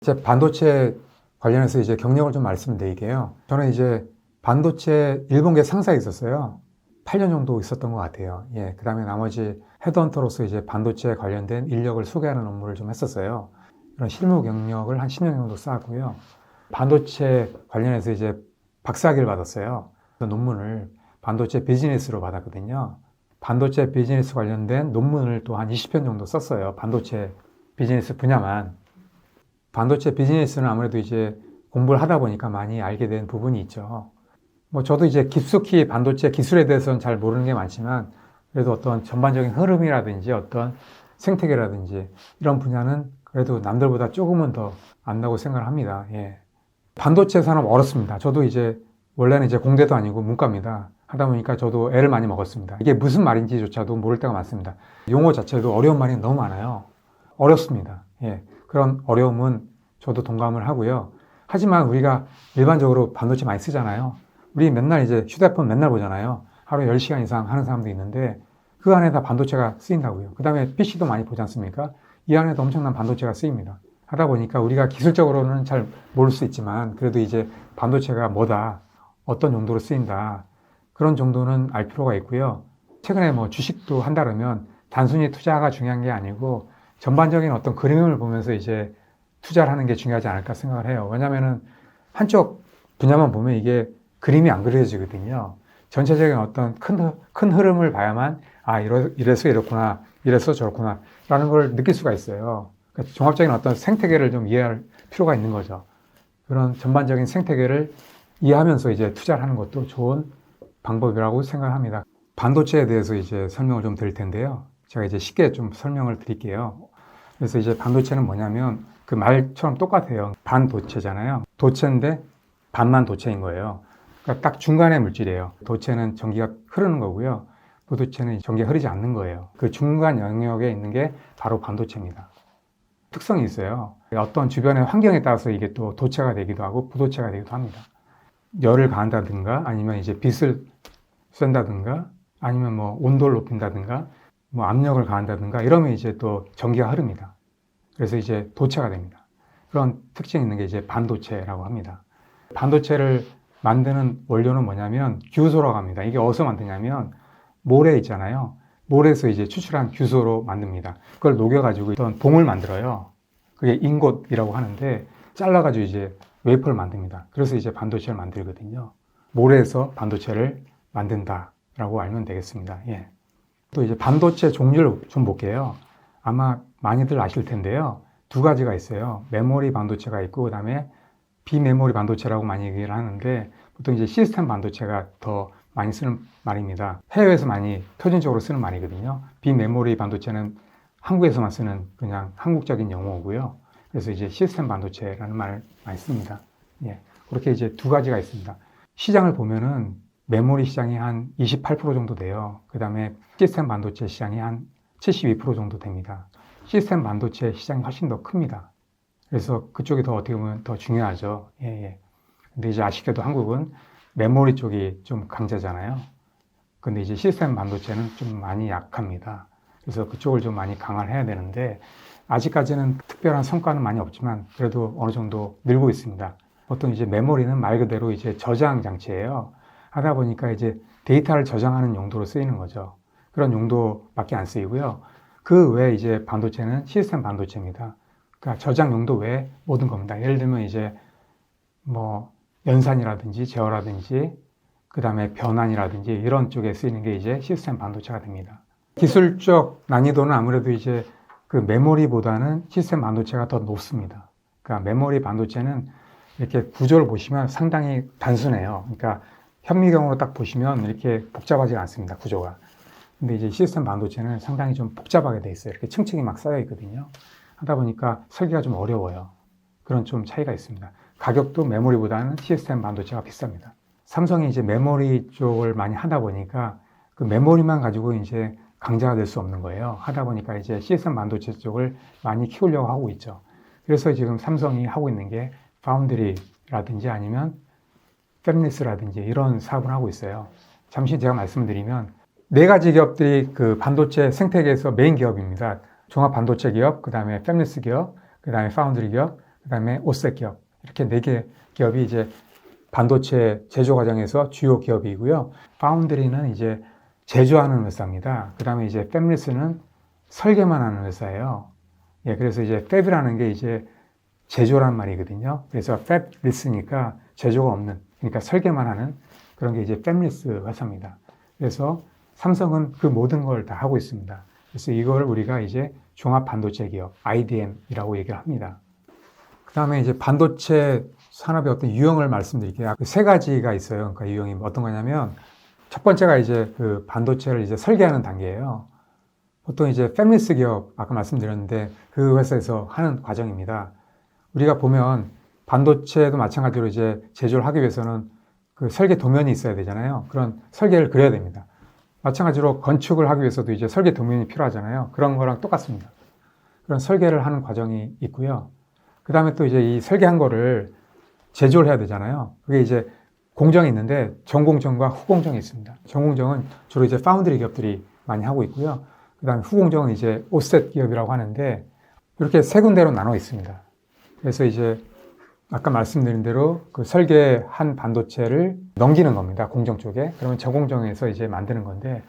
이제 반도체 관련해서 이제 경력을 좀 말씀드릴게요. 저는 이제 반도체 일본계 상사에 있었어요. 8년 정도 있었던 것 같아요. 예, 그 다음에 나머지 헤드헌터로서 이제 반도체 관련된 인력을 소개하는 업무를 좀 했었어요. 그런 실무 경력을 한 10년 정도 쌓았고요. 반도체 관련해서 이제 박사학위를 받았어요. 그 논문을 반도체 비즈니스로 받았거든요. 반도체 비즈니스 관련된 논문을 또 한 20편 정도 썼어요. 반도체 비즈니스 분야만. 반도체 비즈니스는 아무래도 이제 공부를 하다 보니까 많이 알게 된 부분이 있죠. 뭐 저도 이제 깊숙이 반도체 기술에 대해서는 잘 모르는 게 많지만 그래도 어떤 전반적인 흐름이라든지 어떤 생태계라든지 이런 분야는 그래도 남들보다 조금은 더 안다고 생각을 합니다. 예. 반도체 산업 어렵습니다. 저도 이제 원래는 이제 공대도 아니고 문과입니다. 하다 보니까 저도 애를 많이 먹었습니다. 이게 무슨 말인지조차도 모를 때가 많습니다. 용어 자체도 어려운 말이 너무 많아요. 어렵습니다. 예. 그런 어려움은 저도 동감을 하고요. 하지만 우리가 일반적으로 반도체 많이 쓰잖아요. 우리 맨날 이제 휴대폰 맨날 보잖아요. 하루에 10시간 이상 하는 사람도 있는데 그 안에 다 반도체가 쓰인다고요. 그 다음에 PC도 많이 보지 않습니까? 이 안에도 엄청난 반도체가 쓰입니다. 하다 보니까 우리가 기술적으로는 잘 모를 수 있지만 그래도 이제 반도체가 뭐다, 어떤 용도로 쓰인다, 그런 정도는 알 필요가 있고요. 최근에 뭐 주식도 한다면 단순히 투자가 중요한 게 아니고 전반적인 어떤 그림을 보면서 이제 투자를 하는 게 중요하지 않을까 생각을 해요. 왜냐면은 한쪽 분야만 보면 이게 그림이 안 그려지거든요. 전체적인 어떤 큰 흐름을 봐야만 이래서 이렇구나, 이래서 저렇구나 라는 걸 느낄 수가 있어요. 그러니까 종합적인 어떤 생태계를 좀 이해할 필요가 있는 거죠. 그런 전반적인 생태계를 이해하면서 이제 투자를 하는 것도 좋은 방법이라고 생각합니다. 반도체에 대해서 이제 설명을 좀 드릴 텐데요. 제가 이제 쉽게 좀 설명을 드릴게요. 그래서 이제 반도체는 뭐냐면 그 말처럼 똑같아요. 반도체잖아요. 도체인데 반만 도체인 거예요. 그러니까 딱 중간의 물질이에요. 도체는 전기가 흐르는 거고요. 부도체는 전기가 흐르지 않는 거예요. 그 중간 영역에 있는 게 바로 반도체입니다. 특성이 있어요. 어떤 주변의 환경에 따라서 이게 또 도체가 되기도 하고 부도체가 되기도 합니다. 열을 가한다든가 아니면 이제 빛을 쏜다든가 아니면 뭐 온도를 높인다든가 뭐 압력을 가한다든가 이러면 이제 또 전기가 흐릅니다. 그래서 이제 도체가 됩니다. 그런 특징이 있는 게 이제 반도체라고 합니다. 반도체를 만드는 원료는 뭐냐면 규소라고 합니다. 이게 어디서 만드냐면 모래 있잖아요. 모래에서 이제 추출한 규소로 만듭니다. 그걸 녹여가지고 어떤 봉을 만들어요. 그게 잉곶이라고 하는데 잘라가지고 이제 웨이퍼를 만듭니다. 그래서 이제 반도체를 만들거든요. 모래에서 반도체를 만든다라고 알면 되겠습니다. 예. 또 이제 반도체 종류를 좀 볼게요. 아마 많이들 아실 텐데요. 두 가지가 있어요. 메모리 반도체가 있고 그다음에 비메모리 반도체라고 많이 얘기를 하는데 보통 이제 시스템 반도체가 더 많이 쓰는 말입니다. 해외에서 많이 표준적으로 쓰는 말이거든요. 비메모리 반도체는 한국에서만 쓰는 그냥 한국적인 용어고요. 그래서 이제 시스템 반도체라는 말을 많이 씁니다. 예. 그렇게 이제 두 가지가 있습니다. 시장을 보면은 메모리 시장이 한 28% 정도 돼요. 그 다음에 시스템 반도체 시장이 한 72% 정도 됩니다. 시스템 반도체 시장이 훨씬 더 큽니다. 그래서 그쪽이 더 어떻게 보면 더 중요하죠. 예, 예. 근데 이제 아쉽게도 한국은 메모리 쪽이 좀 강자잖아요. 근데 이제 시스템 반도체는 좀 많이 약합니다. 그래서 그쪽을 좀 많이 강화를 해야 되는데 아직까지는 특별한 성과는 많이 없지만 그래도 어느 정도 늘고 있습니다. 보통 이제 메모리는 말 그대로 이제 저장 장치예요. 하다 보니까 이제 데이터를 저장하는 용도로 쓰이는 거죠. 그런 용도밖에 안 쓰이고요. 그 외에 이제 반도체는 시스템 반도체입니다. 그러니까 저장 용도 외에 모든 겁니다. 예를 들면 이제 뭐 연산이라든지 제어라든지 그 다음에 변환이라든지 이런 쪽에 쓰이는 게 이제 시스템 반도체가 됩니다. 기술적 난이도는 아무래도 이제 그 메모리보다는 시스템 반도체가 더 높습니다. 그러니까 메모리 반도체는 이렇게 구조를 보시면 상당히 단순해요. 그러니까 현미경으로 딱 보시면 이렇게 복잡하지 않습니다. 구조가. 근데 이제 시스템 반도체는 상당히 좀 복잡하게 돼 있어요. 이렇게 층층이 막 쌓여 있거든요. 하다 보니까 설계가 좀 어려워요. 그런 좀 차이가 있습니다. 가격도 메모리보다는 시스템 반도체가 비쌉니다. 삼성이 이제 메모리 쪽을 많이 하다 보니까 그 메모리만 가지고 이제 강자가 될 수 없는 거예요. 하다 보니까 이제 시스템 반도체 쪽을 많이 키우려고 하고 있죠. 그래서 지금 삼성이 하고 있는 게 파운드리라든지 아니면 팹리스라든지 이런 사업을 하고 있어요. 잠시 제가 말씀드리면 네 가지 기업들이 그 반도체 생태계에서 메인 기업입니다. 종합 반도체 기업, 그 다음에 팹리스 기업, 그 다음에 파운드리 기업, 그다음에 오셋 기업, 이렇게 4개 기업이 이제 반도체 제조 과정에서 주요 기업이고요. 파운드리는 이제 제조하는 회사입니다. 그다음에 이제 팹리스는 설계만 하는 회사예요. 예, 그래서 이제 팹이라는 게 이제 제조란 말이거든요. 그래서 팹리스니까 제조가 없는, 그러니까 설계만 하는 그런 게 이제 팹리스 회사입니다. 그래서 삼성은 그 모든 걸 다 하고 있습니다. 그래서 이걸 우리가 이제 종합 반도체 기업, IDM이라고 얘기를 합니다. 그 다음에 이제 반도체 산업의 어떤 유형을 말씀드릴게요. 세 가지가 있어요. 그러니까 유형이 어떤 거냐면, 첫 번째가 이제 그 반도체를 이제 설계하는 단계예요. 보통 이제 팹리스 기업, 아까 말씀드렸는데 그 회사에서 하는 과정입니다. 우리가 보면 반도체도 마찬가지로 이제 제조를 하기 위해서는 그 설계 도면이 있어야 되잖아요. 그런 설계를 그려야 됩니다. 마찬가지로 건축을 하기 위해서도 이제 설계 도면이 필요하잖아요. 그런 거랑 똑같습니다. 그런 설계를 하는 과정이 있고요. 그 다음에 또 이제 이 설계한 거를 제조를 해야 되잖아요. 그게 이제 공정이 있는데 전공정과 후공정이 있습니다. 전공정은 주로 이제 파운드리 기업들이 많이 하고 있고요. 그 다음에 후공정은 이제 오셋 기업이라고 하는데 이렇게 세 군데로 나눠 있습니다. 그래서 이제 아까 말씀드린 대로 그 설계한 반도체를 넘기는 겁니다. 공정 쪽에. 그러면 전공정에서 이제 만드는 건데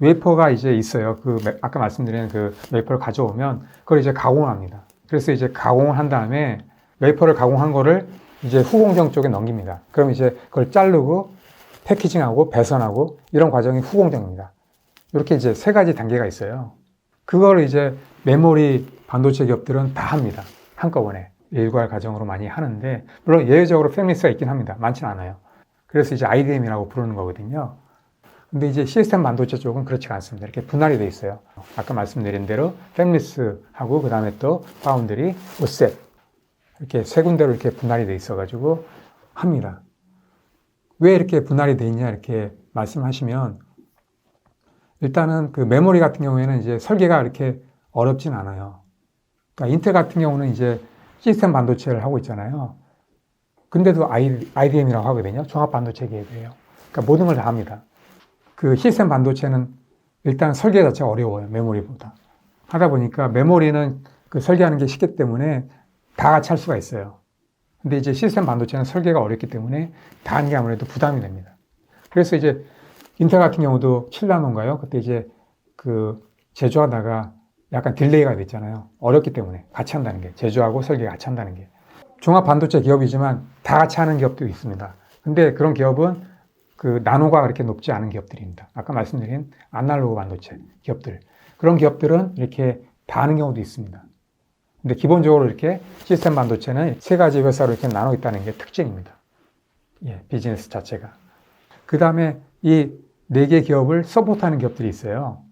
웨이퍼가 이제 있어요. 그 아까 말씀드린 그 웨이퍼를 가져오면 그걸 이제 가공을 합니다. 그래서 이제 가공을 한 다음에 웨이퍼를 가공한 거를 이제 후공정 쪽에 넘깁니다. 그럼 이제 그걸 자르고 패키징하고 배선하고 이런 과정이 후공정입니다. 이렇게 이제 세 가지 단계가 있어요. 그걸 이제 메모리 반도체 기업들은 다 합니다. 한꺼번에. 일괄 과정으로 많이 하는데, 물론 예외적으로 팹리스가 있긴 합니다. 많지는 않아요. 그래서 이제 IDM이라고 부르는 거거든요. 근데 이제 시스템 반도체 쪽은 그렇지가 않습니다. 이렇게 분할이 돼 있어요. 아까 말씀드린 대로 팹리스하고 그 다음에 또 파운드리, 오셋 이렇게 세 군데로 이렇게 분할이 돼 있어가지고 합니다. 왜 이렇게 분할이 돼 있냐 이렇게 말씀하시면 일단은 그 메모리 같은 경우에는 이제 설계가 이렇게 어렵진 않아요. 그러니까 인텔 같은 경우는 이제 시스템 반도체를 하고 있잖아요. 근데도 IDM이라고 하거든요. 종합 반도체 기업이에요. 그러니까 모든 걸 다 합니다. 그 시스템 반도체는 일단 설계 자체가 어려워요. 메모리보다. 하다 보니까 메모리는 그 설계하는 게 쉽기 때문에 다 같이 할 수가 있어요. 근데 이제 시스템 반도체는 설계가 어렵기 때문에 다 하는 게 아무래도 부담이 됩니다. 그래서 이제 인텔 같은 경우도 7나노인가요? 그때 이제 그 제조하다가 약간 딜레이가 됐잖아요. 어렵기 때문에 같이 한다는 게, 제조하고 설계 같이 한다는 게. 종합 반도체 기업이지만 다 같이 하는 기업도 있습니다. 근데 그런 기업은 그 나노가 그렇게 높지 않은 기업들입니다. 아까 말씀드린 아날로그 반도체 기업들. 그런 기업들은 이렇게 다 하는 경우도 있습니다. 근데 기본적으로 이렇게 시스템 반도체는 세 가지 회사로 이렇게 나눠 있다는 게 특징입니다. 예, 비즈니스 자체가. 그 다음에 이 4개 기업을 서포트하는 기업들이 있어요.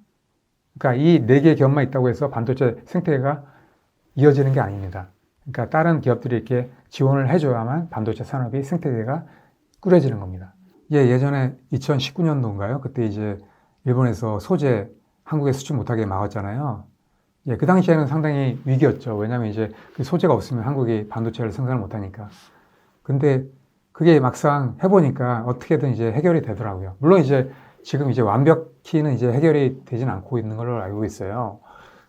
그러니까 이 4개 기업만 있다고 해서 반도체 생태계가 이어지는 게 아닙니다. 그러니까 다른 기업들이 이렇게 지원을 해줘야만 반도체 산업이 생태계가 꾸려지는 겁니다. 예전에 2019년도인가요? 그때 이제 일본에서 소재 한국에 수출 못하게 막았잖아요. 그 당시에는 상당히 위기였죠. 왜냐하면 이제 그 소재가 없으면 한국이 반도체를 생산을 못하니까. 근데 그게 막상 해보니까 어떻게든 이제 해결이 되더라고요. 물론 이제 지금 이제 완벽히는 이제 해결이 되진 않고 있는 걸로 알고 있어요.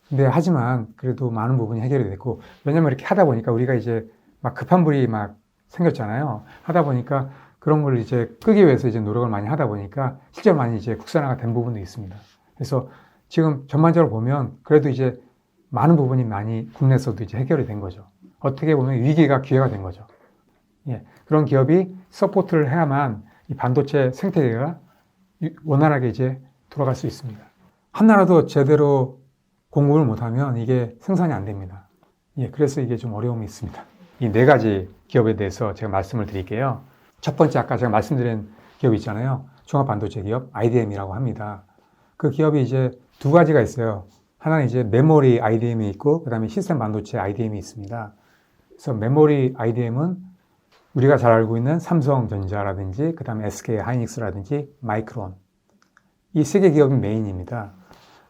근데 하지만 그래도 많은 부분이 해결이 됐고, 왜냐면 이렇게 하다 보니까 우리가 이제 막 급한 불이 막 생겼잖아요. 하다 보니까 그런 걸 이제 끄기 위해서 이제 노력을 많이 하다 보니까 실제로 많이 이제 국산화가 된 부분도 있습니다. 그래서 지금 전반적으로 보면 그래도 이제 많은 부분이 많이 국내에서도 이제 해결이 된 거죠. 어떻게 보면 위기가 기회가 된 거죠. 그런 기업이 서포트를 해야만 이 반도체 생태계가 원활하게 이제 돌아갈 수 있습니다. 하나라도 제대로 공급을 못하면 이게 생산이 안 됩니다. 그래서 이게 좀 어려움이 있습니다. 이 4가지 기업에 대해서 제가 말씀을 드릴게요. 첫 번째 아까 제가 말씀드린 기업 있잖아요. 종합반도체 기업 IDM이라고 합니다. 그 기업이 이제 2가지가 있어요. 하나는 이제 메모리 IDM이 있고 그 다음에 시스템 반도체 IDM이 있습니다. 그래서 메모리 IDM은 우리가 잘 알고 있는 삼성전자라든지 그 다음에 SK 하이닉스라든지 마이크론 이 3개 기업이 메인입니다.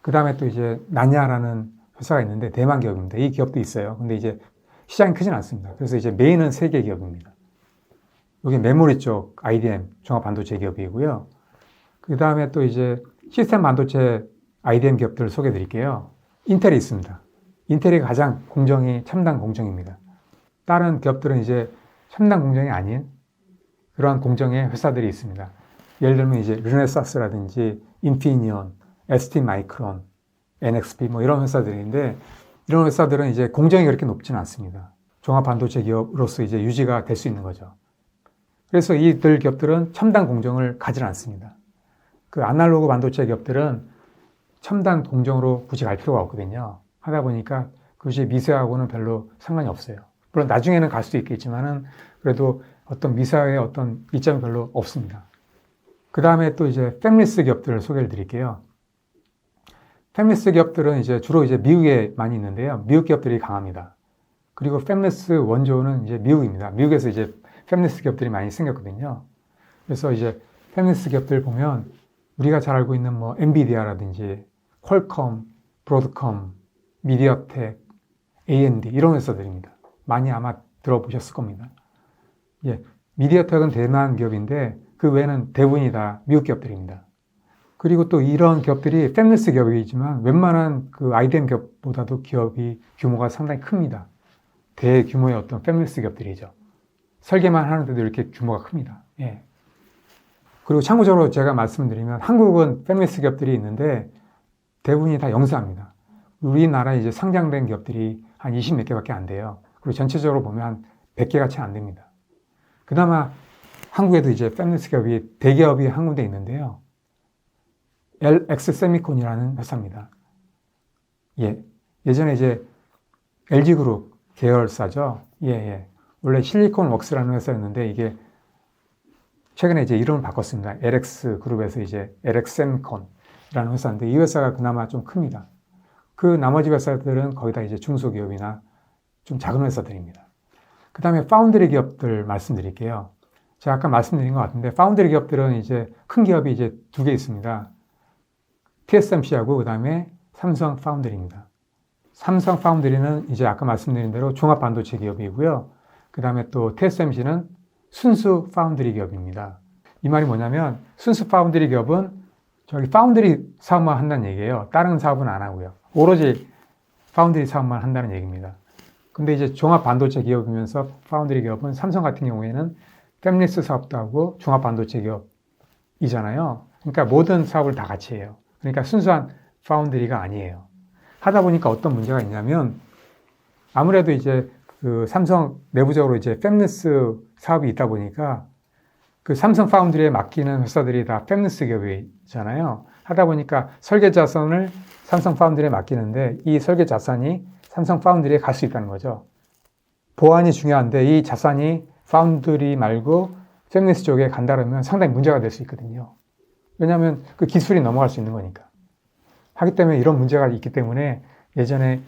그 다음에 또 이제 나냐라는 회사가 있는데 대만 기업입니다. 이 기업도 있어요. 근데 이제 시장이 크진 않습니다. 그래서 이제 메인은 3개 기업입니다. 여기 메모리 쪽 IDM 종합반도체 기업이고요. 그 다음에 또 이제 시스템 반도체 IDM 기업들을 소개해 드릴게요. 인텔이 있습니다. 인텔이 가장 공정이 첨단 공정입니다. 다른 기업들은 이제 첨단 공정이 아닌 그러한 공정의 회사들이 있습니다. 예를 들면 이제 르네사스라든지 인피니온, ST 마이크론, NXP 뭐 이런 회사들인데 이런 회사들은 이제 공정이 그렇게 높지는 않습니다. 종합 반도체 기업으로서 이제 유지가 될 수 있는 거죠. 그래서 이들 기업들은 첨단 공정을 가지 않습니다. 그 아날로그 반도체 기업들은 첨단 공정으로 굳이 갈 필요가 없거든요. 하다 보니까 그것이 미세하고는 별로 상관이 없어요. 물론 나중에는 갈 수도 있겠지만은 그래도 어떤 미세의 어떤 이점이 별로 없습니다. 그 다음에 또 이제 팹리스 기업들을 소개를 드릴게요. 팹리스 기업들은 이제 주로 이제 미국에 많이 있는데요. 미국 기업들이 강합니다. 그리고 팹리스 원조는 이제 미국입니다. 미국에서 이제 팹리스 기업들이 많이 생겼거든요. 그래서 이제 팹리스 기업들 보면 우리가 잘 알고 있는 뭐 엔비디아라든지 퀄컴, 브로드컴, 미디어텍, AMD 이런 회사들입니다. 많이 아마 들어보셨을 겁니다. 예, 미디어텍은 대만 기업인데 그 외에는 대부분이 다 미국 기업들입니다. 그리고 또 이런 기업들이 팹리스 기업이지만 웬만한 그 IDM 기업보다도 기업이 규모가 상당히 큽니다. 대규모의 어떤 팹리스 기업들이죠. 설계만 하는데도 이렇게 규모가 큽니다. 예. 그리고 참고적으로 제가 말씀드리면 한국은 팹리스 기업들이 있는데 대부분이 다 영세합니다. 우리나라 이제 상장된 기업들이 한 20 몇 개밖에 안 돼요. 그리고 전체적으로 보면 한 100개가 채 안 됩니다. 그나마 한국에도 이제 팹리스 기업이 대기업이 한 군데 있는데요. LX 세미콘이라는 회사입니다. 예. 예전에 이제 LG그룹 계열사죠. 예, 예. 원래 실리콘 웍스라는 회사였는데 이게 최근에 이제 이름을 바꿨습니다. LX 그룹에서 이제 LX 세미콘이라는 회사인데 이 회사가 그나마 좀 큽니다. 그 나머지 회사들은 거의 다 이제 중소기업이나 좀 작은 회사들입니다. 그 다음에 파운드리 기업들 말씀드릴게요. 제가 아까 말씀드린 것 같은데 파운드리 기업들은 이제 큰 기업이 이제 두 개 있습니다. TSMC하고 그 다음에 삼성 파운드리입니다. 삼성 파운드리는 이제 아까 말씀드린 대로 종합 반도체 기업이고요. 그 다음에 또 TSMC는 순수 파운드리 기업입니다. 이 말이 뭐냐면 순수 파운드리 기업은 저기 파운드리 사업만 한다는 얘기예요. 다른 사업은 안 하고요. 오로지 파운드리 사업만 한다는 얘기입니다. 근데 이제 종합 반도체 기업이면서 파운드리 기업은 삼성 같은 경우에는 팹리스 사업도 하고 종합 반도체 기업이잖아요. 그러니까 모든 사업을 다 같이 해요. 그러니까 순수한 파운드리가 아니에요. 하다 보니까 어떤 문제가 있냐면 아무래도 이제 그 삼성 내부적으로 이제 팹리스 사업이 있다 보니까 그 삼성 파운드리에 맡기는 회사들이 다 팹리스 기업이잖아요. 하다 보니까 설계 자산을 삼성 파운드리에 맡기는데 이 설계 자산이 삼성 파운드리에 갈 수 있다는 거죠. 보안이 중요한데 이 자산이 파운드리 말고 팹리스 쪽에 간다면 상당히 문제가 될 수 있거든요. 왜냐하면 그 기술이 넘어갈 수 있는 거니까. 하기 때문에 이런 문제가 있기 때문에 예전에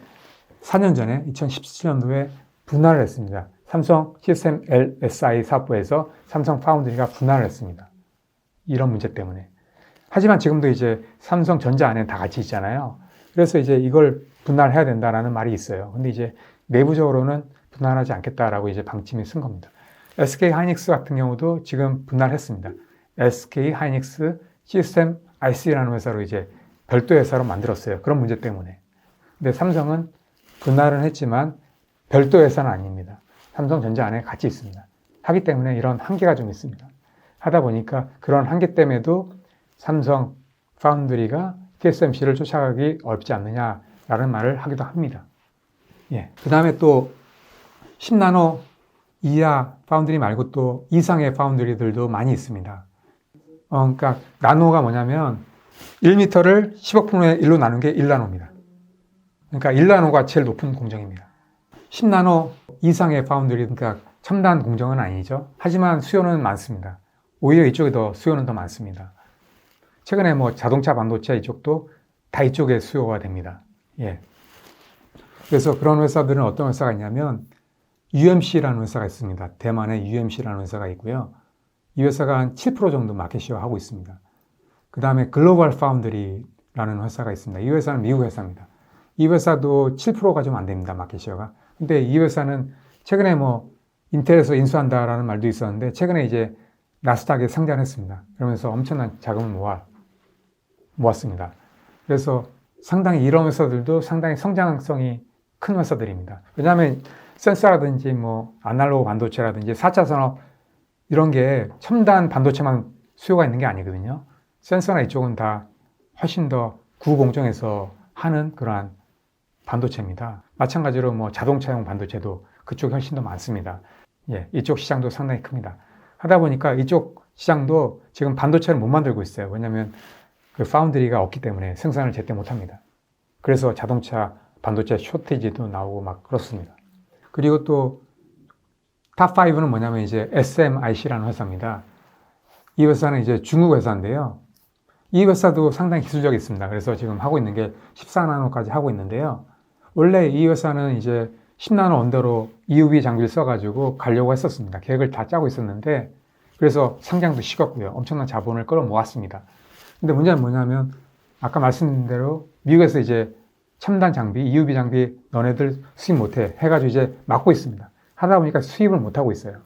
4년 전에 2017년도에 분할을 했습니다. 삼성 시스템 LSI 사업부에서 삼성 파운드리가 분할을 했습니다. 이런 문제 때문에. 하지만 지금도 이제 삼성전자 안에 다 같이 있잖아요. 그래서 이제 이걸 분할해야 된다라는 말이 있어요. 근데 이제 내부적으로는 분할하지 않겠다라고 이제 방침이 쓴 겁니다. SK 하이닉스 같은 경우도 지금 분할했습니다. SK 하이닉스 시스템 IC라는 회사로 이제 별도 회사로 만들었어요. 그런 문제 때문에. 근데 삼성은 분할은 했지만 별도 회사는 아닙니다. 삼성전자 안에 같이 있습니다. 하기 때문에 이런 한계가 좀 있습니다. 하다 보니까 그런 한계 때문에도 삼성 파운드리가 TSMC를 쫓아가기 어렵지 않느냐라는 말을 하기도 합니다. 예. 그 다음에 또 10나노 이하 파운드리 말고 또 이상의 파운드리들도 많이 있습니다. 그러니까 나노가 뭐냐면 1m를 10억 분의 1로 나눈 게 1나노입니다. 그러니까 1나노가 제일 높은 공정입니다. 10나노 이상의 파운드리, 그러니까 첨단 공정은 아니죠. 하지만 수요는 많습니다. 오히려 이쪽에 더 수요는 더 많습니다. 최근에 뭐 자동차 반도체 이쪽도 다 이쪽에 수요가 됩니다. 예. 그래서 그런 회사들은 어떤 회사가 있냐면 UMC라는 회사가 있습니다. 대만의 UMC라는 회사가 있고요. 이 회사가 한 7% 정도 마켓시어 하고 있습니다. 그 다음에 글로벌 파운드리라는 회사가 있습니다. 이 회사는 미국 회사입니다. 이 회사도 7%가 좀 안 됩니다. 마켓시어가. 근데 이 회사는 최근에 뭐 인텔에서 인수한다라는 말도 있었는데 최근에 이제 나스닥에 상장했습니다. 그러면서 엄청난 자금을 모았습니다. 그래서 상당히 이런 회사들도 상당히 성장성이 큰 회사들입니다. 왜냐하면 센서라든지 뭐 아날로그 반도체라든지 4차 산업 이런 게 첨단 반도체만 수요가 있는 게 아니거든요. 센서나 이쪽은 다 훨씬 더 구공정에서 하는 그러한 반도체입니다. 마찬가지로 뭐 자동차용 반도체도 그쪽이 훨씬 더 많습니다. 예, 이쪽 시장도 상당히 큽니다. 하다 보니까 이쪽 시장도 지금 반도체를 못 만들고 있어요. 왜냐하면 그 파운드리가 없기 때문에 생산을 제때 못 합니다. 그래서 자동차 반도체 쇼티지도 나오고 막 그렇습니다. 그리고 또 탑5는 뭐냐면 이제 SMIC라는 회사입니다. 이 회사는 이제 중국 회사인데요. 이 회사도 상당히 기술력이 있습니다. 그래서 지금 하고 있는 게 14나노까지 하고 있는데요. 원래 이 회사는 이제 10나노 언더로 EUV 장비를 써가지고 가려고 했었습니다. 계획을 다 짜고 있었는데 그래서 상장도 식었고요. 엄청난 자본을 끌어모았습니다. 근데 문제는 뭐냐면 아까 말씀드린 대로 미국에서 이제 첨단 장비, EUV 장비 너네들 수입 못해 해가지고 이제 막고 있습니다. 하다 보니까 수입을 못하고 있어요.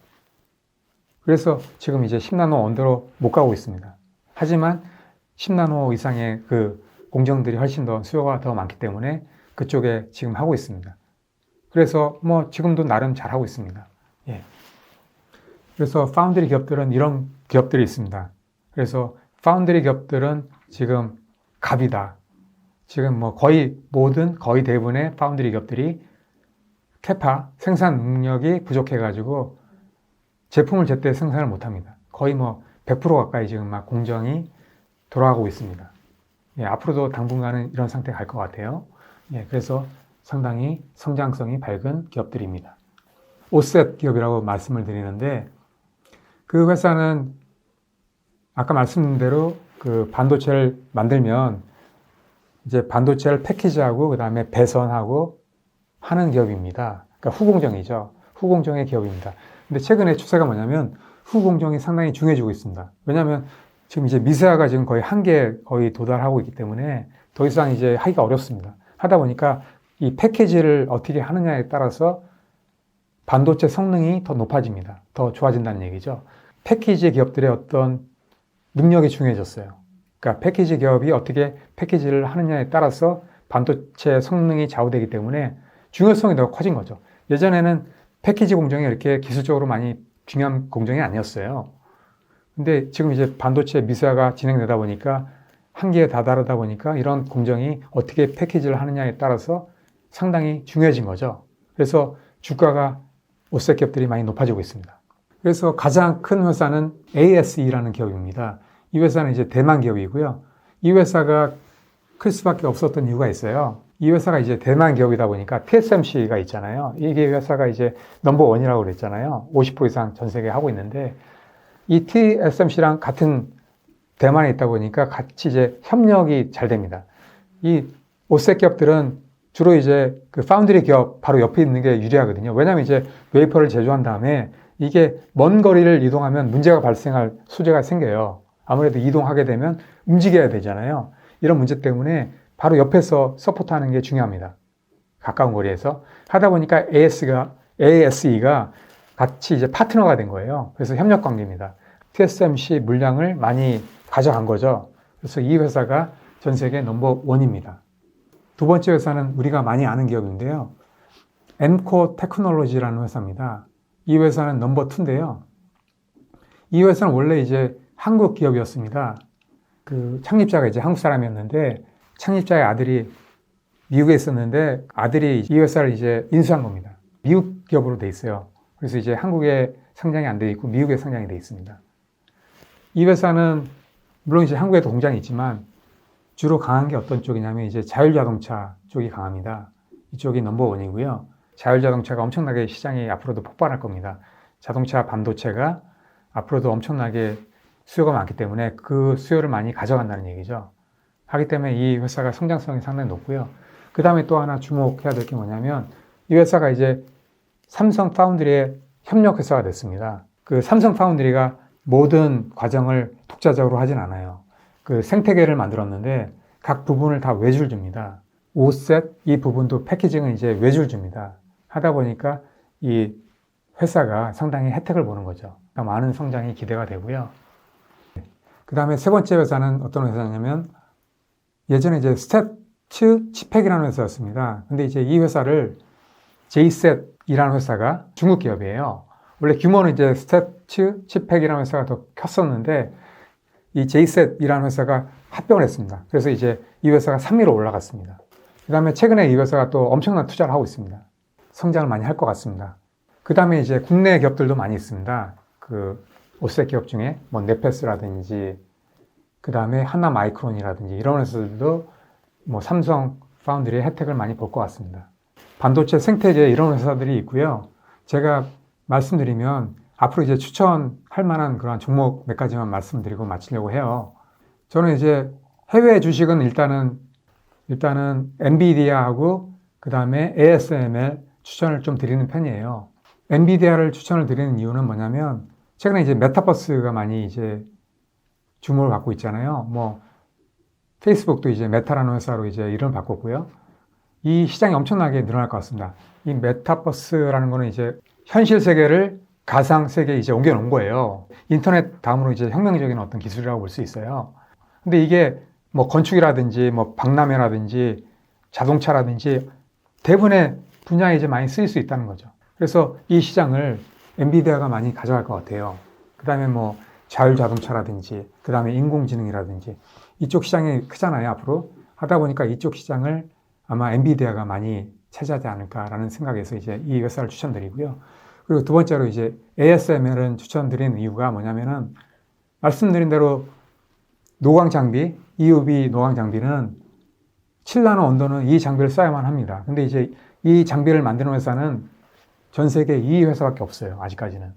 그래서 지금 이제 10나노 언더로 못 가고 있습니다. 하지만 10나노 이상의 그 공정들이 훨씬 더 수요가 더 많기 때문에 그쪽에 지금 하고 있습니다. 그래서 뭐 지금도 나름 잘 하고 있습니다. 예. 그래서 파운드리 기업들은 이런 기업들이 있습니다. 그래서 파운드리 기업들은 지금 갑이다. 지금 뭐 거의 대부분의 파운드리 기업들이 캐파, 생산 능력이 부족해가지고 제품을 제때 생산을 못합니다. 거의 뭐 100% 가까이 지금 막 공정이 돌아가고 있습니다. 예, 앞으로도 당분간은 이런 상태가 갈 것 같아요. 예, 그래서 상당히 성장성이 밝은 기업들입니다. 오셋 기업이라고 말씀을 드리는데 그 회사는 아까 말씀드린 대로 그 반도체를 만들면 이제 반도체를 패키지하고 그 다음에 배선하고 하는 기업입니다. 그러니까 후공정이죠. 후공정의 기업입니다. 근데 최근에 추세가 뭐냐면 후공정이 상당히 중요해지고 있습니다. 왜냐하면 지금 이제 미세화가 지금 거의 한계에 거의 도달하고 있기 때문에 더 이상 이제 하기가 어렵습니다. 하다 보니까 이 패키지를 어떻게 하느냐에 따라서 반도체 성능이 더 높아집니다. 더 좋아진다는 얘기죠. 패키지 기업들의 어떤 능력이 중요해졌어요. 그러니까 패키지 기업이 어떻게 패키지를 하느냐에 따라서 반도체 성능이 좌우되기 때문에 중요성이 더 커진 거죠. 예전에는 패키지 공정이 이렇게 기술적으로 많이 중요한 공정이 아니었어요. 근데 지금 이제 반도체 미세화가 진행되다 보니까 한계에 다다르다 보니까 이런 공정이 어떻게 패키지를 하느냐에 따라서 상당히 중요해진 거죠. 그래서 주가가 오셋 기업들이 많이 높아지고 있습니다. 그래서 가장 큰 회사는 ASE라는 기업입니다. 이 회사는 이제 대만 기업이고요. 이 회사가 클 수밖에 없었던 이유가 있어요. 이 회사가 이제 대만 기업이다 보니까 TSMC가 있잖아요. 이게 회사가 이제 넘버원이라고 그랬잖아요. 50% 이상 전 세계에 하고 있는데 이 TSMC랑 같은 대만에 있다 보니까 같이 이제 협력이 잘 됩니다. 이 오셋 기업들은 주로 이제 그 파운드리 기업 바로 옆에 있는 게 유리하거든요. 왜냐하면 이제 웨이퍼를 제조한 다음에 이게 먼 거리를 이동하면 문제가 발생할 소재가 생겨요. 아무래도 이동하게 되면 움직여야 되잖아요. 이런 문제 때문에 바로 옆에서 서포트하는 게 중요합니다. 가까운 거리에서. 하다 보니까 ASE가 같이 이제 파트너가 된 거예요. 그래서 협력 관계입니다. TSMC 물량을 많이 가져간 거죠. 그래서 이 회사가 전 세계 넘버원입니다. 두 번째 회사는 우리가 많이 아는 기업인데요. 엔코 테크놀로지라는 회사입니다. 이 회사는 넘버2인데요. 이 회사는 원래 이제 한국 기업이었습니다. 그 창립자가 이제 한국 사람이었는데 창립자의 아들이 미국에 있었는데 아들이 이 회사를 이제 인수한 겁니다. 미국 기업으로 돼 있어요. 그래서 이제 한국에 상장이 안 돼 있고 미국에 상장이 돼 있습니다. 이 회사는 물론 이제 한국에도 공장이 있지만 주로 강한 게 어떤 쪽이냐면 이제 자율자동차 쪽이 강합니다. 이쪽이 넘버원이고요. 자율자동차가 엄청나게 시장이 앞으로도 폭발할 겁니다. 자동차 반도체가 앞으로도 엄청나게 수요가 많기 때문에 그 수요를 많이 가져간다는 얘기죠. 하기 때문에 이 회사가 성장성이 상당히 높고요. 그 다음에 또 하나 주목해야 될 게 뭐냐면 이 회사가 이제 삼성 파운드리의 협력 회사가 됐습니다. 그 삼성 파운드리가 모든 과정을 독자적으로 하진 않아요. 그 생태계를 만들었는데 각 부분을 다 외줄 줍니다. 오셋 이 부분도 패키징은 이제 외줄 줍니다. 하다 보니까 이 회사가 상당히 혜택을 보는 거죠. 그러니까 많은 성장이 기대가 되고요. 그 다음에 세 번째 회사는 어떤 회사냐면 예전에 이제 스태츠 치팩이라는 회사였습니다. 근데 이제 이 회사를 제이셋 이라는 회사가 중국 기업이에요. 원래 규모는 이제 스태츠, 치팩이라는 회사가 더 컸었는데 이 제이셋이라는 회사가 합병을 했습니다. 그래서 이제 이 회사가 3위로 올라갔습니다. 그 다음에 최근에 이 회사가 또 엄청난 투자를 하고 있습니다. 성장을 많이 할 것 같습니다. 그 다음에 이제 국내 기업들도 많이 있습니다. 그 5색 기업 중에 뭐 네페스라든지 그 다음에 하나마이크론이라든지 이런 회사들도 뭐 삼성 파운드리의 혜택을 많이 볼 것 같습니다. 반도체 생태계 이런 회사들이 있고요. 제가 말씀드리면 앞으로 이제 추천할 만한 그런 종목 몇 가지만 말씀드리고 마치려고 해요. 저는 이제 해외 주식은 일단은 엔비디아하고 그 다음에 ASML 추천을 좀 드리는 편이에요. 엔비디아를 추천을 드리는 이유는 뭐냐면 최근에 이제 메타버스가 많이 이제 주목을 받고 있잖아요. 뭐 페이스북도 이제 메타라는 회사로 이제 이름을 바꿨고요. 이 시장이 엄청나게 늘어날 것 같습니다. 이 메타버스라는 거는 이제 현실 세계를 가상 세계에 이제 옮겨놓은 거예요. 인터넷 다음으로 이제 혁명적인 어떤 기술이라고 볼 수 있어요. 근데 이게 뭐 건축이라든지 뭐 박람회라든지 자동차라든지 대부분의 분야에 이제 많이 쓰일 수 있다는 거죠. 그래서 이 시장을 엔비디아가 많이 가져갈 것 같아요. 그 다음에 뭐 자율자동차라든지 그 다음에 인공지능이라든지 이쪽 시장이 크잖아요. 앞으로 하다 보니까 이쪽 시장을 아마 엔비디아가 많이 차지하지 않을까라는 생각에서 이제 이 회사를 추천드리고요. 그리고 두 번째로 이제 ASML은 추천드리는 이유가 뭐냐면은 말씀드린 대로 노광 장비, EUV 노광 장비는 7나노 온도는 이 장비를 써야만 합니다. 근데 이제 이 장비를 만드는 회사는 전 세계 이 회사밖에 없어요. 아직까지는.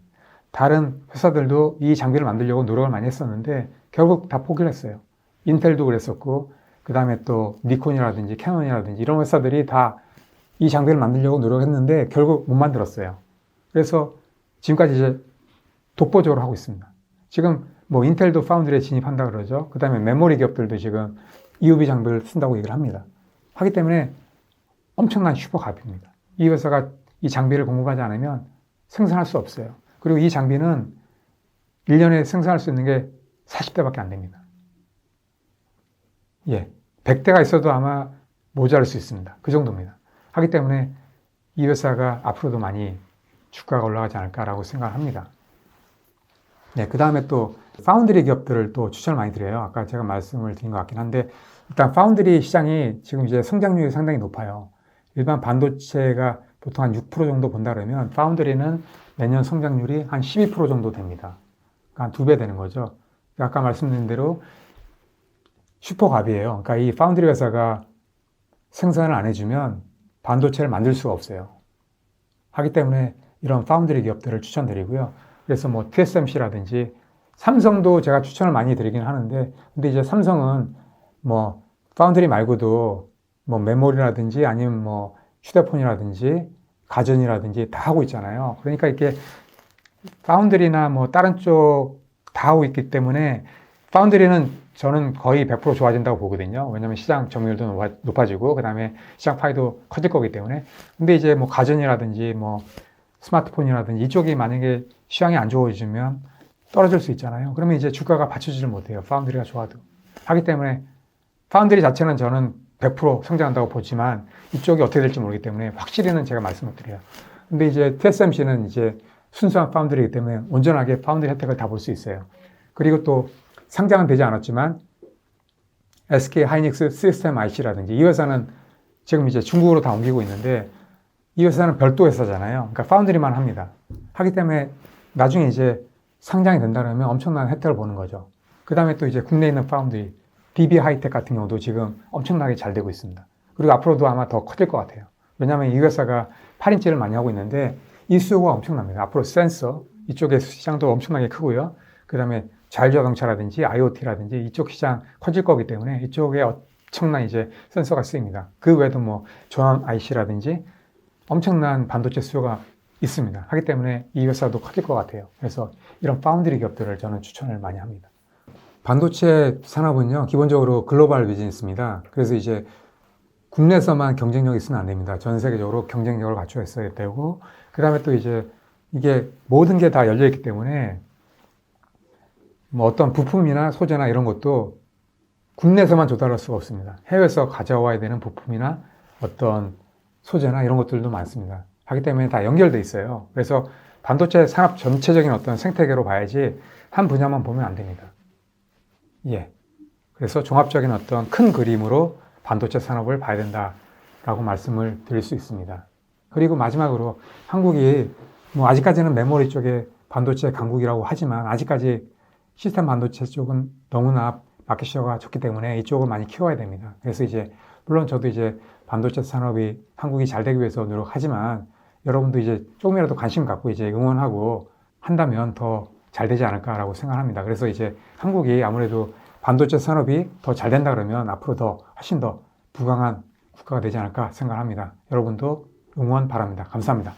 다른 회사들도 이 장비를 만들려고 노력을 많이 했었는데 결국 다 포기를 했어요. 인텔도 그랬었고 그 다음에 또 니콘이라든지 캐논이라든지 이런 회사들이 다 이 장비를 만들려고 노력했는데 결국 못 만들었어요. 그래서 지금까지 이제 독보적으로 하고 있습니다. 지금 뭐 인텔도 파운드리에 진입한다 그러죠. 그 다음에 메모리 기업들도 지금 EUV 장비를 쓴다고 얘기를 합니다. 하기 때문에 엄청난 슈퍼갑입니다. 이 회사가 이 장비를 공급하지 않으면 생산할 수 없어요. 그리고 이 장비는 1년에 생산할 수 있는 게 40대밖에 안 됩니다. 예, 100대가 있어도 아마 모자랄 수 있습니다. 그 정도입니다. 하기 때문에 이 회사가 앞으로도 많이 주가가 올라가지 않을까라고 생각합니다. 네, 그 다음에 또 파운드리 기업들을 또 추천을 많이 드려요. 아까 제가 말씀을 드린 것 같긴 한데 일단 파운드리 시장이 지금 이제 성장률이 상당히 높아요. 일반 반도체가 보통 한 6% 정도 본다 그러면 파운드리는 매년 성장률이 한 12% 정도 됩니다. 그러니까 한 2배 되는 거죠. 아까 말씀드린 대로 슈퍼갑이에요. 그러니까 이 파운드리 회사가 생산을 안 해주면 반도체를 만들 수가 없어요. 하기 때문에 이런 파운드리 기업들을 추천드리고요. 그래서 뭐 TSMC라든지 삼성도 제가 추천을 많이 드리긴 하는데 근데 이제 삼성은 뭐 파운드리 말고도 뭐 메모리라든지 아니면 뭐 휴대폰이라든지 가전이라든지 다 하고 있잖아요. 그러니까 이렇게 파운드리나 뭐 다른 쪽 다 하고 있기 때문에 파운드리는 저는 거의 100% 좋아진다고 보거든요. 왜냐하면 시장 점유율도 높아지고 그 다음에 시장 파이도 커질 거기 때문에. 근데 이제 뭐 가전이라든지 뭐 스마트폰이라든지 이쪽이 만약에 시장이 안 좋아지면 떨어질 수 있잖아요. 그러면 이제 주가가 받쳐주질 못해요. 파운드리가 좋아도. 하기 때문에 파운드리 자체는 저는 100% 성장한다고 보지만 이쪽이 어떻게 될지 모르기 때문에 확실히는 제가 말씀을 드려요. 근데 이제 TSMC는 이제 순수한 파운드리이기 때문에 온전하게 파운드리 혜택을 다 볼 수 있어요. 그리고 또 상장은 되지 않았지만 SK 하이닉스 시스템 IC라든지 이 회사는 지금 이제 중국으로 다 옮기고 있는데 이 회사는 별도 회사잖아요. 그러니까 파운드리만 합니다. 하기 때문에 나중에 이제 상장이 된다 그러면 엄청난 혜택을 보는 거죠. 그 다음에 또 이제 국내에 있는 파운드리 DB 하이텍 같은 경우도 지금 엄청나게 잘 되고 있습니다. 그리고 앞으로도 아마 더 커질 것 같아요. 왜냐하면 이 회사가 8인치를 많이 하고 있는데 이 수요가 엄청납니다. 앞으로 센서 이쪽의 시장도 엄청나게 크고요. 그 다음에 자율자동차라든지 IoT라든지 이쪽 시장 커질 거기 때문에 이쪽에 엄청난 이제 센서가 쓰입니다. 그 외에도 뭐 전원 IC라든지 엄청난 반도체 수요가 있습니다. 하기 때문에 이 회사도 커질 것 같아요. 그래서 이런 파운드리 기업들을 저는 추천을 많이 합니다. 반도체 산업은요, 기본적으로 글로벌 비즈니스입니다. 그래서 이제 국내에서만 경쟁력이 있으면 안 됩니다. 전 세계적으로 경쟁력을 갖춰 있어야 되고, 그 다음에 또 이제 이게 모든 게 다 열려있기 때문에 뭐 어떤 부품이나 소재나 이런 것도 국내에서만 조달할 수가 없습니다. 해외에서 가져와야 되는 부품이나 어떤 소재나 이런 것들도 많습니다. 하기 때문에 다 연결돼 있어요. 그래서 반도체 산업 전체적인 어떤 생태계로 봐야지 한 분야만 보면 안 됩니다. 예. 그래서 종합적인 어떤 큰 그림으로 반도체 산업을 봐야 된다라고 말씀을 드릴 수 있습니다. 그리고 마지막으로 한국이 뭐 아직까지는 메모리 쪽에 반도체 강국이라고 하지만 아직까지 시스템 반도체 쪽은 너무나 마켓시어가 적기 때문에 이쪽을 많이 키워야 됩니다. 그래서 이제 물론 저도 이제 반도체 산업이 한국이 잘 되기 위해서 노력하지만 여러분도 이제 조금이라도 관심 갖고 이제 응원하고 한다면 더 잘 되지 않을까라고 생각합니다. 그래서 이제 한국이 아무래도 반도체 산업이 더 잘 된다 그러면 앞으로 더 훨씬 더 부강한 국가가 되지 않을까 생각합니다. 여러분도 응원 바랍니다. 감사합니다.